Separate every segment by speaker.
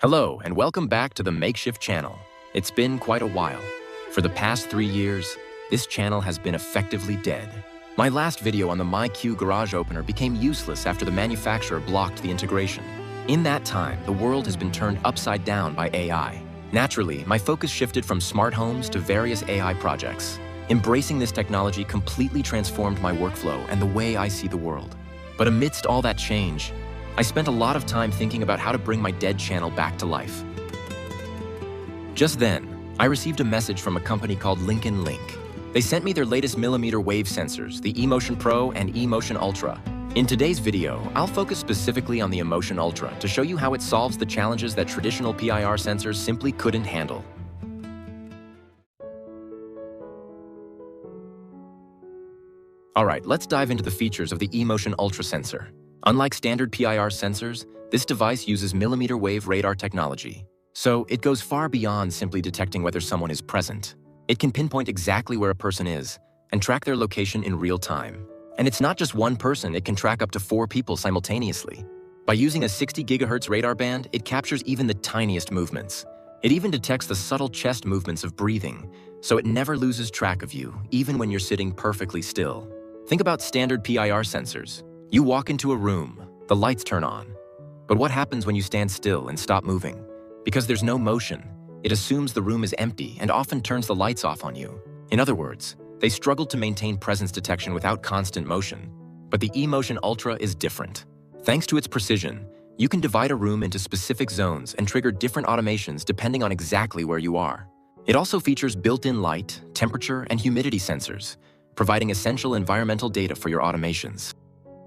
Speaker 1: Hello, and welcome back to the Makeshift channel. It's been quite a while. For the past 3 years, this channel has been effectively dead. My last video on the MyQ garage opener became useless after the manufacturer blocked the integration. In that time, the world has been turned upside down by AI. Naturally, my focus shifted from smart homes to various AI projects. Embracing this technology completely transformed my workflow and the way I see the world. But amidst all that change, I spent a lot of time thinking about how to bring my dead channel back to life. Just then, I received a message from a company called LinknLink. They sent me their latest mmWave sensors, the eMotion Pro and eMotion Ultra. In today's video, I'll focus specifically on the eMotion Ultra to show you how it solves the challenges that traditional PIR sensors simply couldn't handle. Alright, let's dive into the features of the eMotion Ultra sensor. Unlike standard PIR sensors, this device uses mmWave radar technology. So it goes far beyond simply detecting whether someone is present. It can pinpoint exactly where a person is and track their location in real time. And it's not just one person, it can track up to 4 people simultaneously. By using a 60 GHz radar band, it captures even the tiniest movements. It even detects the subtle chest movements of breathing, so it never loses track of you, even when you're sitting perfectly still. Think about standard PIR sensors. You walk into a room, the lights turn on. But what happens when you stand still and stop moving? Because there's no motion, it assumes the room is empty and often turns the lights off on you. In other words, they struggled to maintain presence detection without constant motion. But the eMotion Ultra is different. Thanks to its precision, you can divide a room into specific zones and trigger different automations depending on exactly where you are. It also features built-in light, temperature, and humidity sensors, providing essential environmental data for your automations.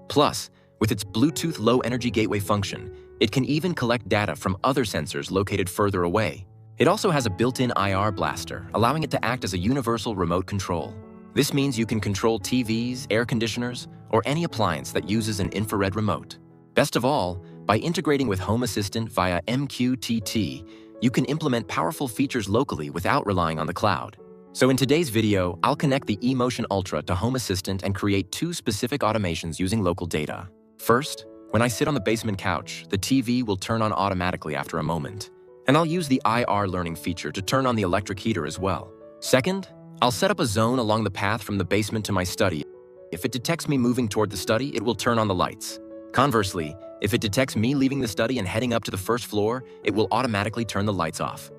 Speaker 1: Plus, with its Bluetooth low-energy gateway function, it can even collect data from other sensors located further away. It also has a built-in IR blaster, allowing it to act as a universal remote control. This means you can control TVs, air conditioners, or any appliance that uses an infrared remote. Best of all, by integrating with Home Assistant via MQTT, you can implement powerful features locally without relying on the cloud. So in today's video, I'll connect the eMotion Ultra to Home Assistant and create 2 specific automations using local data. First, when I sit on the basement couch, the TV will turn on automatically after a moment. And I'll use the IR learning feature to turn on the electric heater as well. Second, I'll set up a zone along the path from the basement to my study. If it detects me moving toward the study, it will turn on the lights. Conversely, if it detects me leaving the study and heading up to the first floor, it will automatically turn the lights off.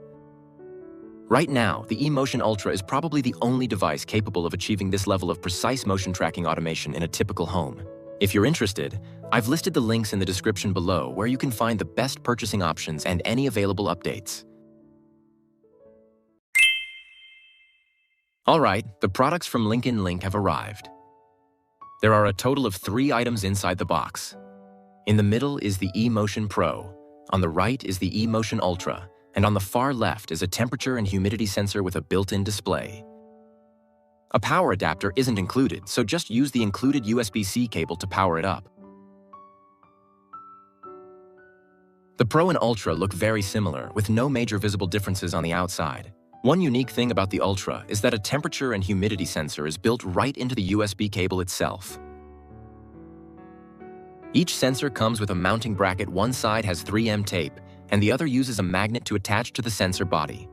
Speaker 1: Right now, the eMotion Ultra is probably the only device capable of achieving this level of precise motion tracking automation in a typical home. If you're interested, I've listed the links in the description below where you can find the best purchasing options and any available updates. Alright, the products from LinknLink have arrived. There are a total of 3 items inside the box. In the middle is the eMotion Pro, on the right is the eMotion Ultra, and on the far left is a temperature and humidity sensor with a built-in display. A power adapter isn't included, so just use the included USB-C cable to power it up. The Pro and Ultra look very similar, with no major visible differences on the outside. One unique thing about the Ultra is that a temperature and humidity sensor is built right into the USB cable itself. Each sensor comes with a mounting bracket. One side has 3M tape, and the other uses a magnet to attach to the sensor body.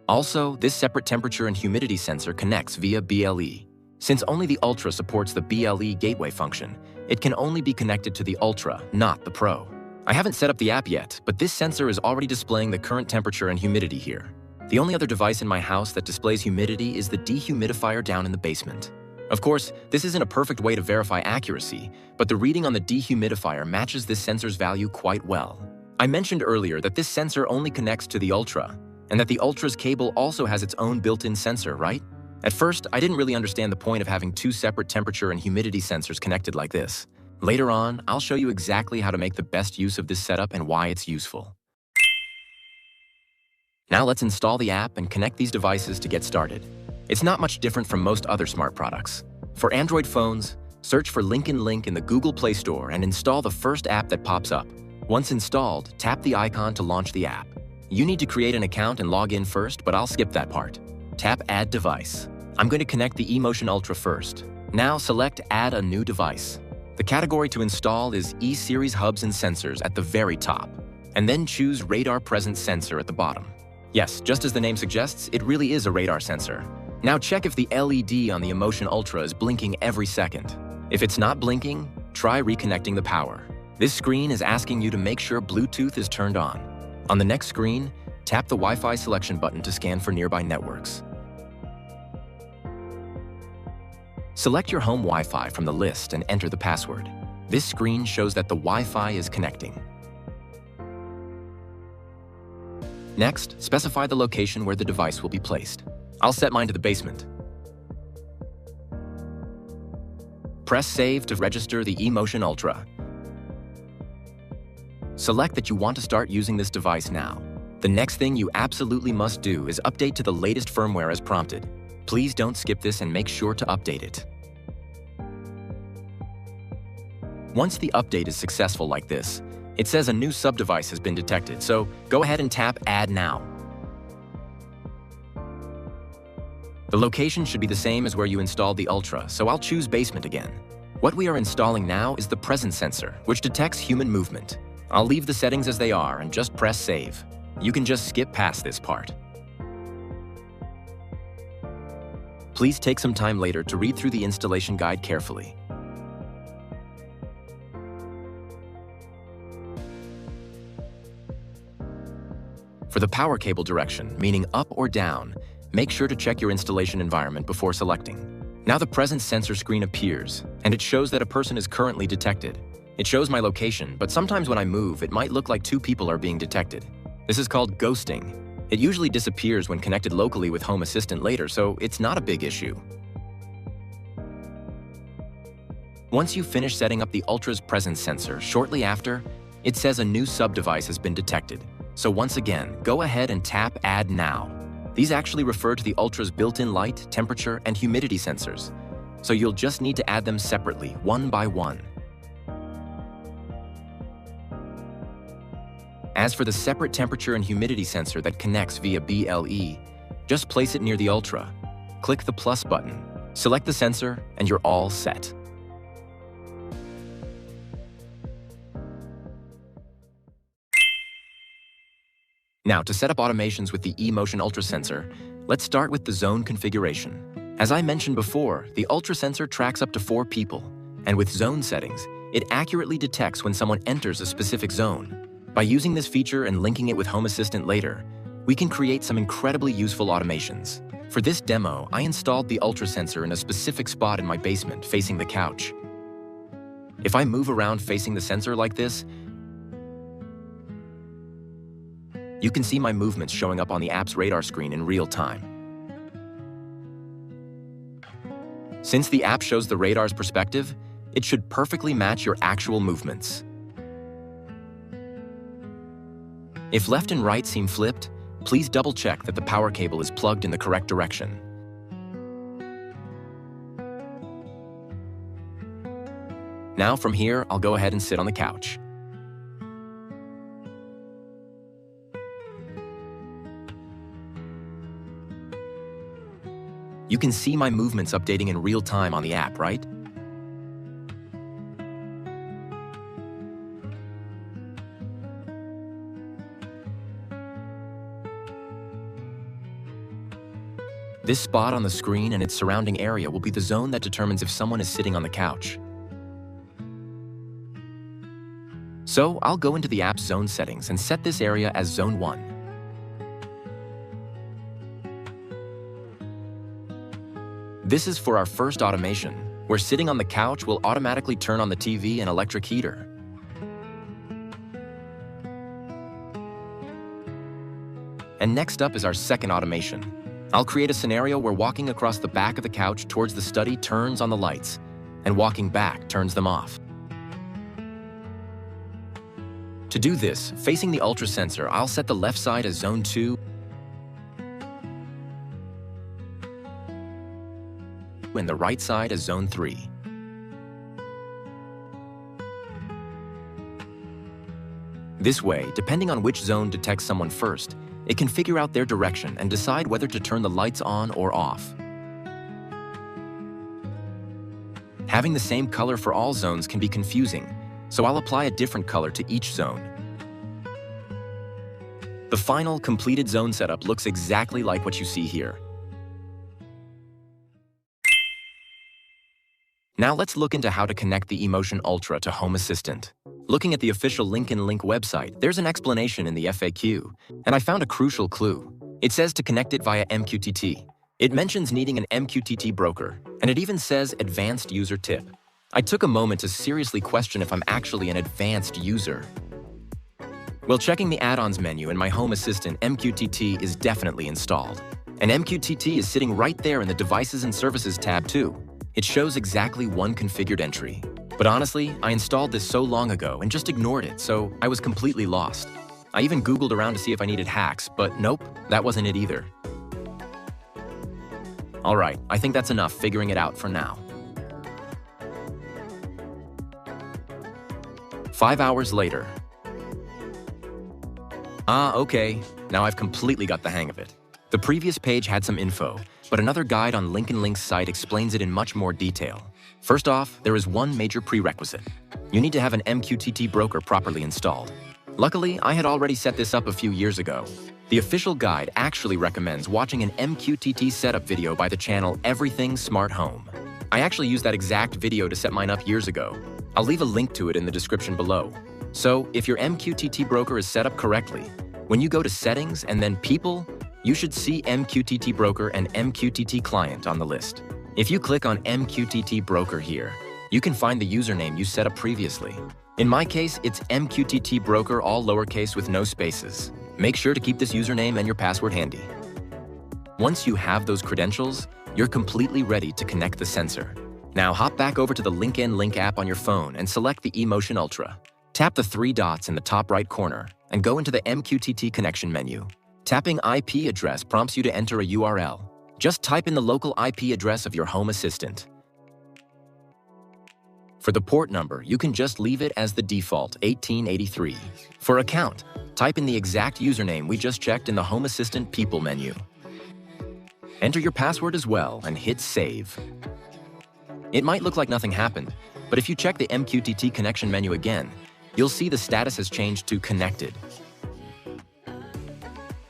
Speaker 1: Also, this separate temperature and humidity sensor connects via BLE. Since only the Ultra supports the BLE gateway function, it can only be connected to the Ultra, not the Pro. I haven't set up the app yet, but this sensor is already displaying the current temperature and humidity here. The only other device in my house that displays humidity is the dehumidifier down in the basement. Of course, this isn't a perfect way to verify accuracy, but the reading on the dehumidifier matches this sensor's value quite well. I mentioned earlier that this sensor only connects to the Ultra, and that the Ultra's cable also has its own built-in sensor, right? At first, I didn't really understand the point of having 2 separate temperature and humidity sensors connected like this. Later on, I'll show you exactly how to make the best use of this setup and why it's useful. Now let's install the app and connect these devices to get started. It's not much different from most other smart products. For Android phones, search for LinknLink in the Google Play Store and install the first app that pops up. Once installed, tap the icon to launch the app. You need to create an account and log in first, but I'll skip that part. Tap Add Device. I'm going to connect the eMotion Ultra first. Now select Add a new device. The category to install is E-Series hubs and sensors at the very top, and then choose Radar Presence Sensor at the bottom. Yes, just as the name suggests, it really is a radar sensor. Now check if the LED on the eMotion Ultra is blinking every second. If it's not blinking, try reconnecting the power. This screen is asking you to make sure Bluetooth is turned on. On the next screen, tap the Wi-Fi selection button to scan for nearby networks. Select your home Wi-Fi from the list and enter the password. This screen shows that the Wi-Fi is connecting. Next, specify the location where the device will be placed. I'll set mine to the basement. Press Save to register the eMotion Ultra. Select that you want to start using this device now. The next thing you absolutely must do is update to the latest firmware as prompted. Please don't skip this and make sure to update it. Once the update is successful like this, it says a new sub-device has been detected, so go ahead and tap Add Now. The location should be the same as where you installed the Ultra, so I'll choose Basement again. What we are installing now is the Presence Sensor, which detects human movement. I'll leave the settings as they are and just press Save. You can just skip past this part. Please take some time later to read through the installation guide carefully. For the power cable direction, meaning up or down, make sure to check your installation environment before selecting. Now the Presence Sensor screen appears, and it shows that a person is currently detected. It shows my location, but sometimes when I move, it might look like two people are being detected. This is called ghosting. It usually disappears when connected locally with Home Assistant later, so it's not a big issue. Once you finish setting up the Ultra's presence sensor, shortly after, it says a new sub-device has been detected. So once again, go ahead and tap Add Now. These actually refer to the Ultra's built-in light, temperature, and humidity sensors. So you'll just need to add them separately, one by one. As for the separate temperature and humidity sensor that connects via BLE, just place it near the Ultra. Click the plus button, select the sensor, and you're all set. Now, to set up automations with the eMotion Ultra sensor, let's start with the zone configuration. As I mentioned before, the Ultra sensor tracks up to 4 people, and with zone settings, it accurately detects when someone enters a specific zone. By using this feature and linking it with Home Assistant later, we can create some incredibly useful automations. For this demo, I installed the Ultra sensor in a specific spot in my basement, facing the couch. If I move around facing the sensor like this, you can see my movements showing up on the app's radar screen in real time. Since the app shows the radar's perspective, it should perfectly match your actual movements. If left and right seem flipped, please double-check that the power cable is plugged in the correct direction. Now from here, I'll go ahead and sit on the couch. You can see my movements updating in real time on the app, right? This spot on the screen and its surrounding area will be the zone that determines if someone is sitting on the couch. So I'll go into the app's zone settings and set this area as Zone 1. This is for our first automation, where sitting on the couch will automatically turn on the TV and electric heater. And next up is our second automation. I'll create a scenario where walking across the back of the couch towards the study turns on the lights, and walking back turns them off. To do this, facing the Ultra sensor, I'll set the left side as Zone 2 and the right side as Zone 3. This way, depending on which zone detects someone first, it can figure out their direction and decide whether to turn the lights on or off. Having the same color for all zones can be confusing, so I'll apply a different color to each zone. The final completed zone setup looks exactly like what you see here. Now let's look into how to connect the eMotion Ultra to Home Assistant. Looking at the official LinknLink website, there's an explanation in the FAQ, and I found a crucial clue. It says to connect it via MQTT. It mentions needing an MQTT broker, and it even says advanced user tip. I took a moment to seriously question if I'm actually an advanced user. While checking the add-ons menu in my Home Assistant, MQTT is definitely installed. And MQTT is sitting right there in the Devices and Services tab too. It shows exactly one configured entry. But honestly, I installed this so long ago and just ignored it, so I was completely lost. I even Googled around to see if I needed hacks, but nope, that wasn't it either. Alright, I think that's enough figuring it out for now. 5 hours later. Okay, now I've completely got the hang of it. The previous page had some info, but another guide on LinknLink's site explains it in much more detail. First off, there is one major prerequisite. You need to have an MQTT broker properly installed. Luckily, I had already set this up a few years ago. The official guide actually recommends watching an MQTT setup video by the channel Everything Smart Home. I actually used that exact video to set mine up years ago. I'll leave a link to it in the description below. So, if your MQTT broker is set up correctly, when you go to Settings and then People, you should see MQTT Broker and MQTT Client on the list. If you click on MQTT Broker here, you can find the username you set up previously. In my case, it's MQTT Broker all lowercase with no spaces. Make sure to keep this username and your password handy. Once you have those credentials, you're completely ready to connect the sensor. Now hop back over to the LinknLink app on your phone and select the eMotion Ultra. Tap the 3 dots in the top right corner and go into the MQTT connection menu. Tapping IP address prompts you to enter a URL. Just type in the local IP address of your Home Assistant. For the port number, you can just leave it as the default, 1883. For account, type in the exact username we just checked in the Home Assistant People menu. Enter your password as well and hit Save. It might look like nothing happened, but if you check the MQTT connection menu again, you'll see the status has changed to Connected.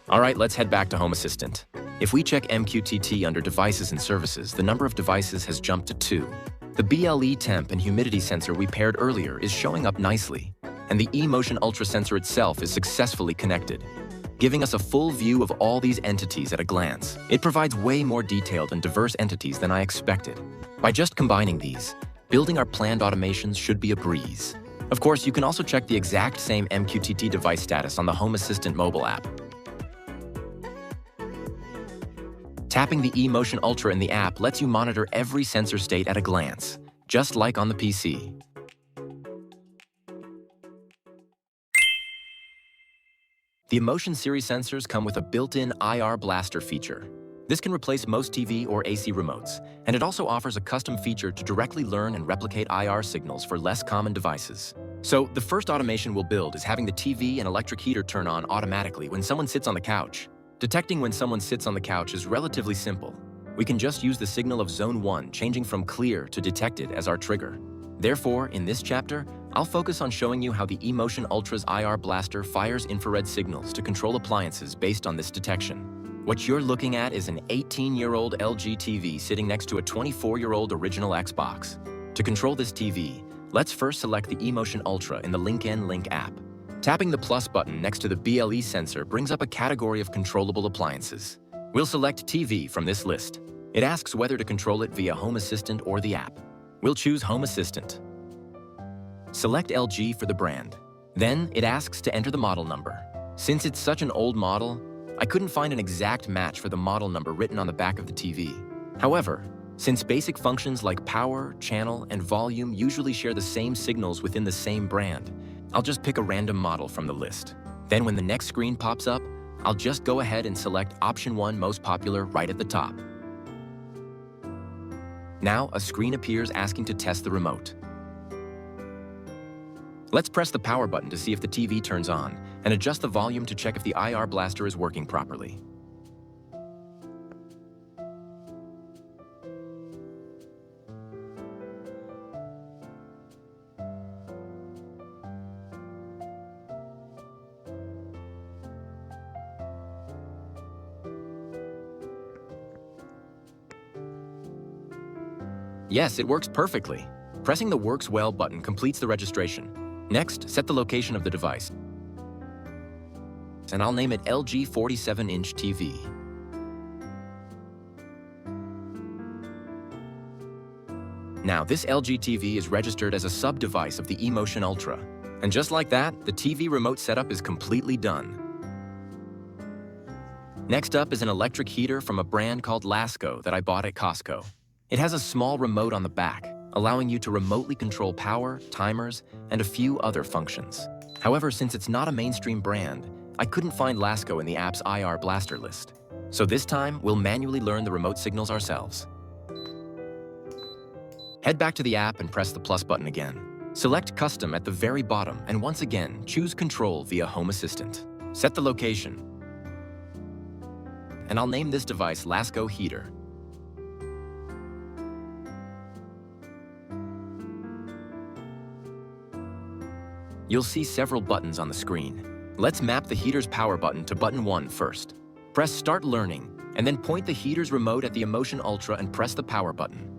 Speaker 1: Alright, let's head back to Home Assistant. If we check MQTT under Devices and Services, the number of devices has jumped to 2. The BLE temp and humidity sensor we paired earlier is showing up nicely, and the eMotion Ultra sensor itself is successfully connected, giving us a full view of all these entities at a glance. It provides way more detailed and diverse entities than I expected. By just combining these, building our planned automations should be a breeze. Of course, you can also check the exact same MQTT device status on the Home Assistant mobile app. Tapping the eMotion Ultra in the app lets you monitor every sensor state at a glance, just like on the PC. The eMotion series sensors come with a built-in IR blaster feature. This can replace most TV or AC remotes, and it also offers a custom feature to directly learn and replicate IR signals for less common devices. So, the first automation we'll build is having the TV and electric heater turn on automatically when someone sits on the couch. Detecting when someone sits on the couch is relatively simple. We can just use the signal of Zone 1 changing from clear to detected as our trigger. Therefore, in this chapter, I'll focus on showing you how the eMotion Ultra's IR blaster fires infrared signals to control appliances based on this detection. What you're looking at is an 18-year-old LG TV sitting next to a 24-year-old original Xbox. To control this TV, let's first select the eMotion Ultra in the LinknLink app. Tapping the plus button next to the BLE sensor brings up a category of controllable appliances. We'll select TV from this list. It asks whether to control it via Home Assistant or the app. We'll choose Home Assistant. Select LG for the brand. Then it asks to enter the model number. Since it's such an old model, I couldn't find an exact match for the model number written on the back of the TV. However, since basic functions like power, channel, and volume usually share the same signals within the same brand, I'll just pick a random model from the list. Then when the next screen pops up, I'll just go ahead and select option 1 most popular right at the top. Now a screen appears asking to test the remote. Let's press the power button to see if the TV turns on and adjust the volume to check if the IR blaster is working properly. Yes, it works perfectly. Pressing the Works Well button completes the registration. Next, set the location of the device. And I'll name it LG 47-inch TV. Now, this LG TV is registered as a sub-device of the eMotion Ultra. And just like that, the TV remote setup is completely done. Next up is an electric heater from a brand called Lasco that I bought at Costco. It has a small remote on the back, allowing you to remotely control power, timers, and a few other functions. However, since it's not a mainstream brand, I couldn't find Lasco in the app's IR blaster list. So this time, we'll manually learn the remote signals ourselves. Head back to the app and press the plus button again. Select Custom at the very bottom, and once again, choose Control via Home Assistant. Set the location. And I'll name this device Lasco Heater. You'll see several buttons on the screen. Let's map the heater's power button to button 1 first. Press Start Learning, and then point the heater's remote at the eMotion Ultra and press the power button.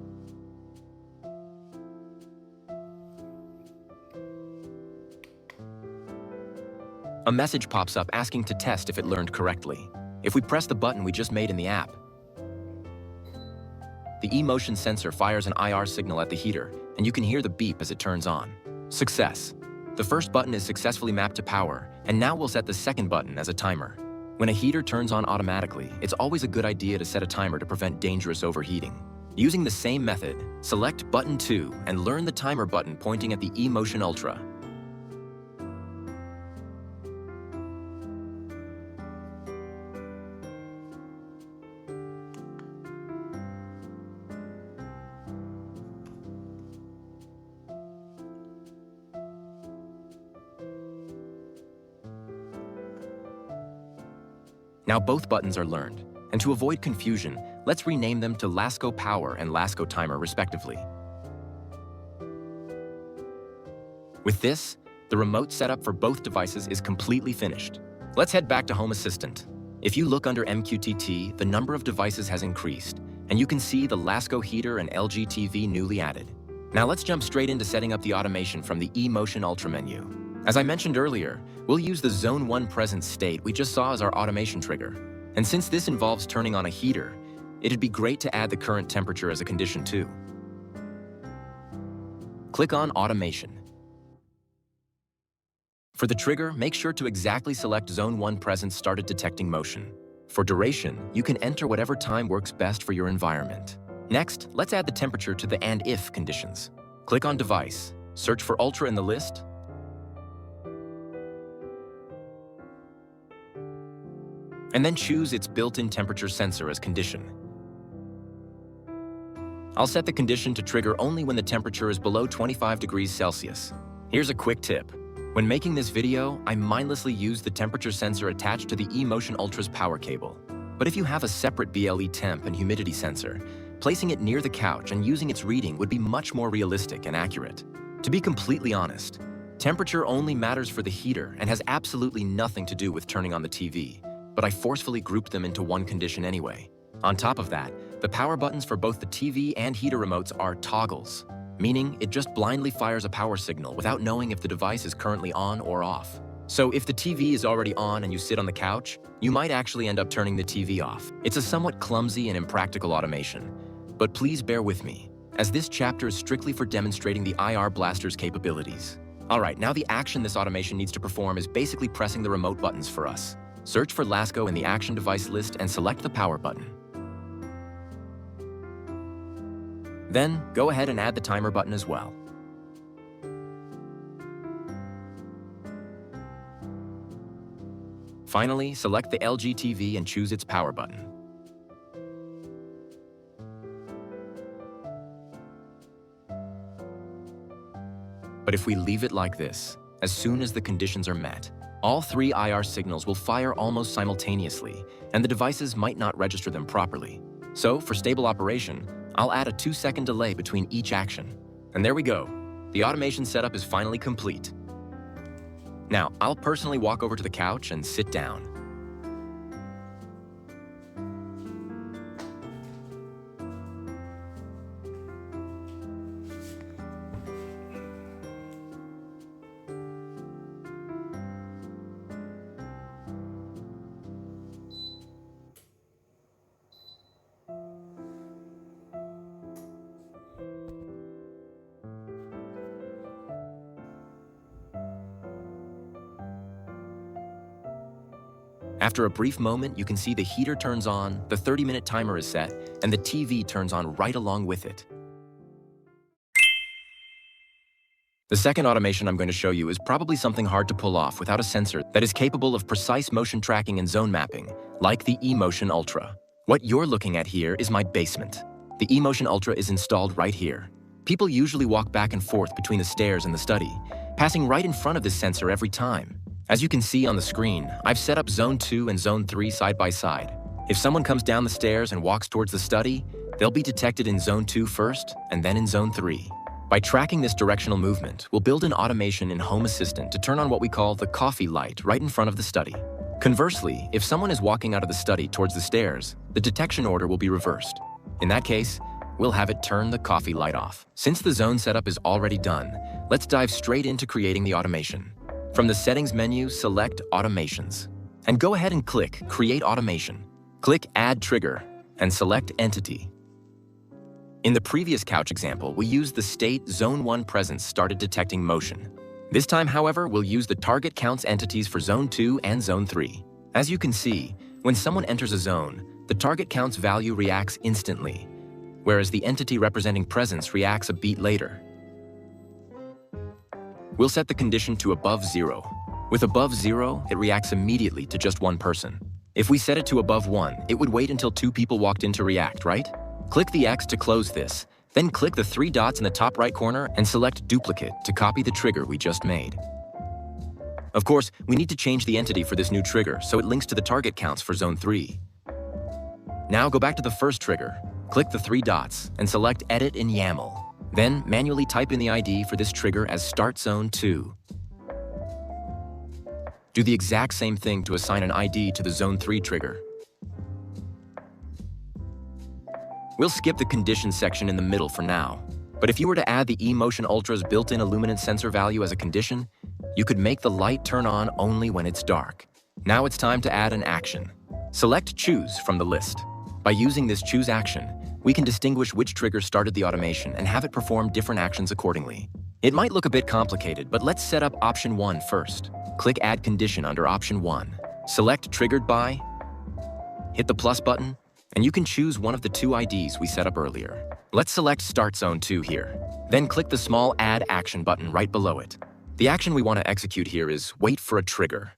Speaker 1: A message pops up asking to test if it learned correctly. If we press the button we just made in the app, the eMotion sensor fires an IR signal at the heater, and you can hear the beep as it turns on. Success! The first button is successfully mapped to power, and now we'll set the second button as a timer. When a heater turns on automatically, it's always a good idea to set a timer to prevent dangerous overheating. Using the same method, select button 2 and learn the timer button pointing at the eMotion Ultra. Now both buttons are learned, and to avoid confusion, let's rename them to Lasco Power and Lasco Timer respectively. With this, the remote setup for both devices is completely finished. Let's head back to Home Assistant. If you look under MQTT, the number of devices has increased, and you can see the Lasco Heater and LG TV newly added. Now let's jump straight into setting up the automation from the eMotion Ultra menu. As I mentioned earlier, we'll use the Zone 1 present state we just saw as our automation trigger. And since this involves turning on a heater, it'd be great to add the current temperature as a condition too. Click on Automation. For the trigger, make sure to exactly select Zone 1 present started detecting motion. For duration, you can enter whatever time works best for your environment. Next, let's add the temperature to the and if conditions. Click on Device, search for Ultra in the list, and then choose its built-in temperature sensor as condition. I'll set the condition to trigger only when the temperature is below 25 degrees Celsius. Here's a quick tip. When making this video, I mindlessly used the temperature sensor attached to the eMotion Ultra's power cable. But if you have a separate BLE temp and humidity sensor, placing it near the couch and using its reading would be much more realistic and accurate. To be completely honest, temperature only matters for the heater and has absolutely nothing to do with turning on the TV. But I forcefully grouped them into one condition anyway. On top of that, the power buttons for both the TV and heater remotes are toggles, meaning it just blindly fires a power signal without knowing if the device is currently on or off. So if the TV is already on and you sit on the couch, you might actually end up turning the TV off. It's a somewhat clumsy and impractical automation, but please bear with me, as this chapter is strictly for demonstrating the IR blaster's capabilities. Alright, now the action this automation needs to perform is basically pressing the remote buttons for us. Search for Lasco in the action device list and select the power button. Then, go ahead and add the timer button as well. Finally, select the LG TV and choose its power button. But if we leave it like this, as soon as the conditions are met, all three IR signals will fire almost simultaneously, and the devices might not register them properly. So, for stable operation, I'll add a 2-second delay between each action. And there we go. The automation setup is finally complete. Now, I'll personally walk over to the couch and sit down. After a brief moment, you can see the heater turns on, the 30-minute timer is set, and the TV turns on right along with it. The second automation I'm going to show you is probably something hard to pull off without a sensor that is capable of precise motion tracking and zone mapping, like the eMotion Ultra. What you're looking at here is my basement. The eMotion Ultra is installed right here. People usually walk back and forth between the stairs and the study, passing right in front of this sensor every time. As you can see on the screen, I've set up Zone 2 and Zone 3 side by side. If someone comes down the stairs and walks towards the study, they'll be detected in Zone 2 first, and then in Zone 3. By tracking this directional movement, we'll build an automation in Home Assistant to turn on what we call the coffee light right in front of the study. Conversely, if someone is walking out of the study towards the stairs, the detection order will be reversed. In that case, we'll have it turn the coffee light off. Since the zone setup is already done, let's dive straight into creating the automation. From the Settings menu, select Automations. And go ahead and click Create Automation. Click Add Trigger and select Entity. In the previous couch example, we used the state Zone 1 presence started detecting motion. This time, however, we'll use the target counts entities for Zone 2 and Zone 3. As you can see, when someone enters a zone, the target counts value reacts instantly, whereas the entity representing presence reacts a beat later. We'll set the condition to above 0. With above 0, it reacts immediately to just one person. If we set it to above 1, it would wait until 2 people walked in to react, right? Click the X to close this, then click the 3 dots in the top right corner and select Duplicate to copy the trigger we just made. Of course, we need to change the entity for this new trigger so it links to the target counts for Zone 3. Now go back to the first trigger, click the 3 dots, and select Edit in YAML. Then manually type in the ID for this trigger as Start Zone 2. Do the exact same thing to assign an ID to the Zone 3 trigger. We'll skip the condition section in the middle for now, but if you were to add the eMotion Ultra's built-in illuminance sensor value as a condition, you could make the light turn on only when it's dark. Now it's time to add an action. Select Choose from the list. By using this Choose action, we can distinguish which trigger started the automation and have it perform different actions accordingly. It might look a bit complicated, but let's set up Option 1 first. Click Add Condition under Option 1. Select Triggered By, hit the plus button, and you can choose one of the 2 IDs we set up earlier. Let's select Start Zone 2 here. Then click the small Add Action button right below it. The action we want to execute here is Wait for a Trigger.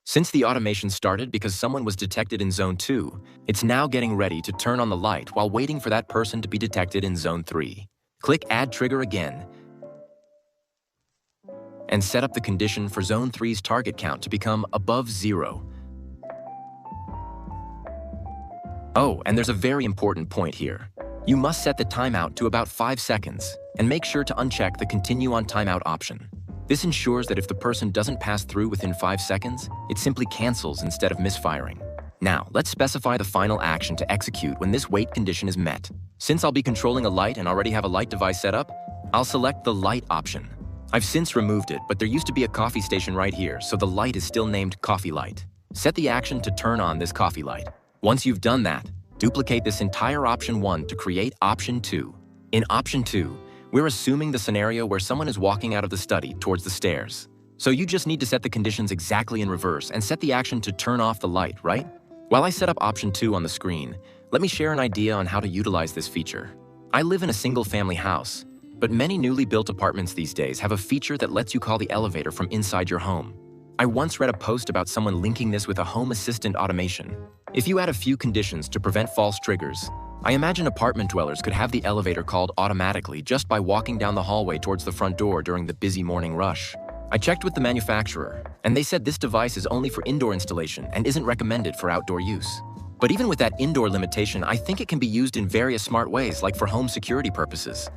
Speaker 1: Since the automation started because someone was detected in Zone 2, it's now getting ready to turn on the light while waiting for that person to be detected in Zone 3. Click Add Trigger again, and set up the condition for Zone 3's target count to become above 0. Oh, and there's a very important point here. You must set the timeout to about 5 seconds, and make sure to uncheck the Continue on Timeout option. This ensures that if the person doesn't pass through within 5 seconds, it simply cancels instead of misfiring. Now, let's specify the final action to execute when this wait condition is met. Since I'll be controlling a light and already have a light device set up, I'll select the Light option. I've since removed it, but there used to be a coffee station right here, so the light is still named Coffee Light. Set the action to turn on this coffee light. Once you've done that, duplicate this entire Option 1 to create Option 2. In Option 2, we're assuming the scenario where someone is walking out of the study towards the stairs. So you just need to set the conditions exactly in reverse and set the action to turn off the light, right? While I set up Option 2 on the screen, let me share an idea on how to utilize this feature. I live in a single-family house, but many newly built apartments these days have a feature that lets you call the elevator from inside your home. I once read a post about someone linking this with a home assistant automation. If you add a few conditions to prevent false triggers, I imagine apartment dwellers could have the elevator called automatically just by walking down the hallway towards the front door during the busy morning rush. I checked with the manufacturer, and they said this device is only for indoor installation and isn't recommended for outdoor use. But even with that indoor limitation, I think it can be used in various smart ways, like for home security purposes.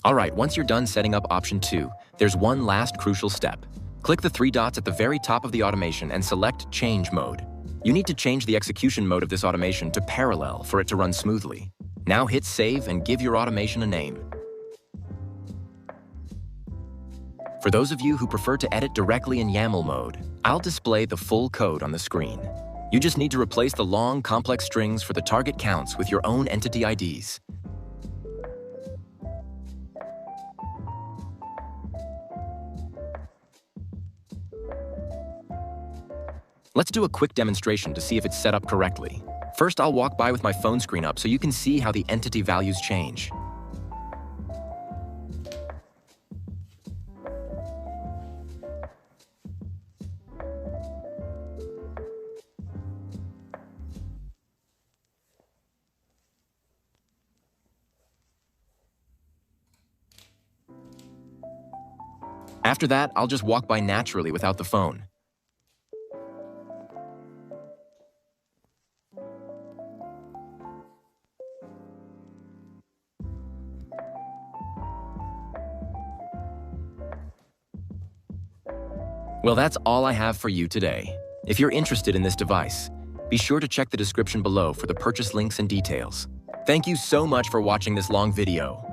Speaker 1: Alright, once you're done setting up Option 2, there's one last crucial step. Click the 3 dots at the very top of the automation and select Change Mode. You need to change the execution mode of this automation to parallel for it to run smoothly. Now hit Save and give your automation a name. For those of you who prefer to edit directly in YAML mode, I'll display the full code on the screen. You just need to replace the long, complex strings for the target counts with your own entity IDs. Let's do a quick demonstration to see if it's set up correctly. First, I'll walk by with my phone screen up so you can see how the entity values change. After that, I'll just walk by naturally without the phone. Well, that's all I have for you today. If you're interested in this device, be sure to check the description below for the purchase links and details. Thank you so much for watching this long video.